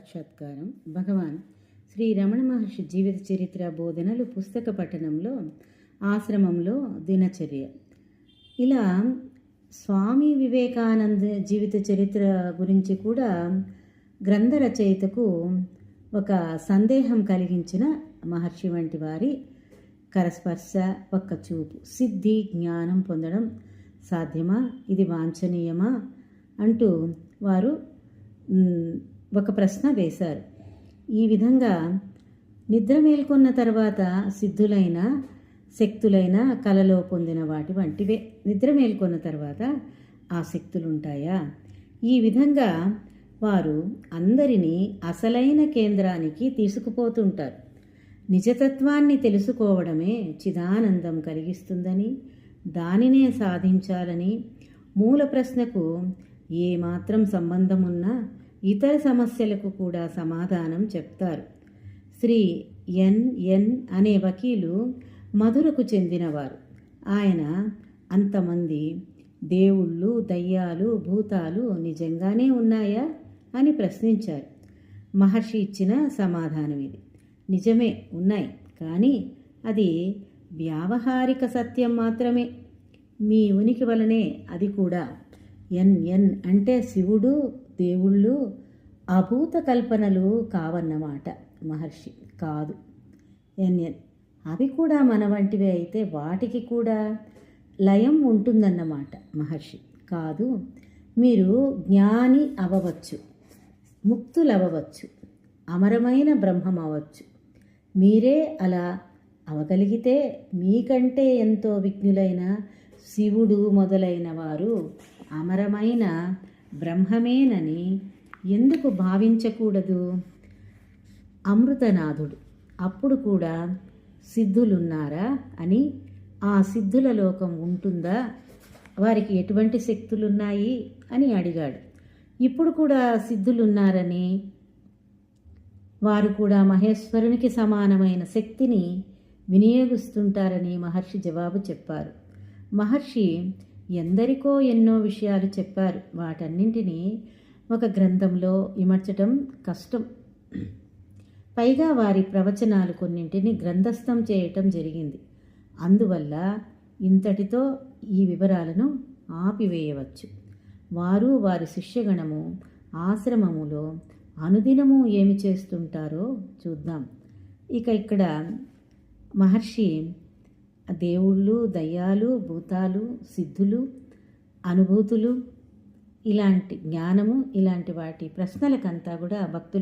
సాక్షాత్కారం భగవాన్ శ్రీ రమణ మహర్షి జీవిత చరిత్ర బోధనలు పుస్తక పఠనంలో ఆశ్రమంలో దినచర్య. ఇలా స్వామి వివేకానంద జీవిత చరిత్ర గురించి కూడా గ్రంథ రచయితకు ఒక సందేహం కలిగించిన మహర్షి వంటి వారి కరస్పర్శ, ఒక్క చూపు, సిద్ధి, జ్ఞానం పొందడం సాధ్యమా, ఇది వాంఛనీయమా అంటూ వారు ఒక ప్రశ్న వేశారు. ఈ విధంగా నిద్ర మేల్కొన్న తర్వాత సిద్ధులైన శక్తులైన కలలో పొందిన వాటి వంటివే. నిద్ర మేల్కొన్న తర్వాత ఆ శక్తులు ఉంటాయా? ఈ విధంగా వారు అందరినీ అసలైన కేంద్రానికి తీసుకుపోతుంటారు. నిజతత్వాన్ని తెలుసుకోవడమే చిదానందం కలిగిస్తుందని, దానినే సాధించాలని, మూల ప్రశ్నకు ఏమాత్రం సంబంధం ఉన్నా ఇతర సమస్యలకు కూడా సమాధానం చెప్తారు. శ్రీ ఎన్ అనే వకీలు మధురకు చెందినవారు. ఆయన అంతమంది దేవుళ్ళు, దయ్యాలు, భూతాలు నిజంగానే ఉన్నాయా అని ప్రశ్నించారు. మహర్షి ఇచ్చిన సమాధానం ఇది. నిజమే, ఉన్నాయి, కానీ అది వ్యావహారిక సత్యం మాత్రమే. మీ ఉనికి వలనే అది కూడా. ఎన్ అంటే శివుడు, దేవుళ్ళు అభూత కల్పనలు కావన్నమాట. మహర్షి కాదు. ఎన్ అవి కూడా మన వంటివే అయితే వాటికి కూడా లయం ఉంటుందన్నమాట. మహర్షి కాదు, మీరు జ్ఞాని అవ్వవచ్చు, ముక్తులవ్వచ్చు, అమరమైన బ్రహ్మం అవ్వచ్చు. మీరే అలా అవగలిగితే మీకంటే ఎంతో విజ్ఞులైన శివుడు మొదలైన వారు అమరమైన బ్రహ్మమేనని ఎందుకు భావించకూడదు? అమృతనాథుడు అప్పుడు కూడా సిద్ధులున్నారా అని, ఆ సిద్ధుల లోకం ఉంటుందా, వారికి ఎటువంటి శక్తులున్నాయి అని అడిగాడు. ఇప్పుడు కూడా సిద్ధులున్నారని, వారు కూడా మహేశ్వరునికి సమానమైన శక్తిని వినియోగిస్తుంటారని మహర్షి జవాబు చెప్పారు. మహర్షి ఎందరికో ఎన్నో విషయాలు చెప్పారు. వాటన్నింటినీ ఒక గ్రంథంలో ఇమర్చటం కష్టం. పైగా వారి ప్రవచనాలు కొన్నింటిని గ్రంథస్థం చేయటం జరిగింది. అందువల్ల ఇంతటితో ఈ వివరాలను ఆపివేయవచ్చు. వారు వారి శిష్యగణము ఆశ్రమములో అనుదినము ఏమి చేస్తుంటారో చూద్దాం. ఇక్కడ మహర్షి దేవుళ్ళు, దయ్యాలు, భూతాలు, సిద్ధులు, అనుభూతులు, ఇలాంటి జ్ఞానము, ఇలాంటి వాటి ప్రశ్నలకంతా కూడా భక్తులు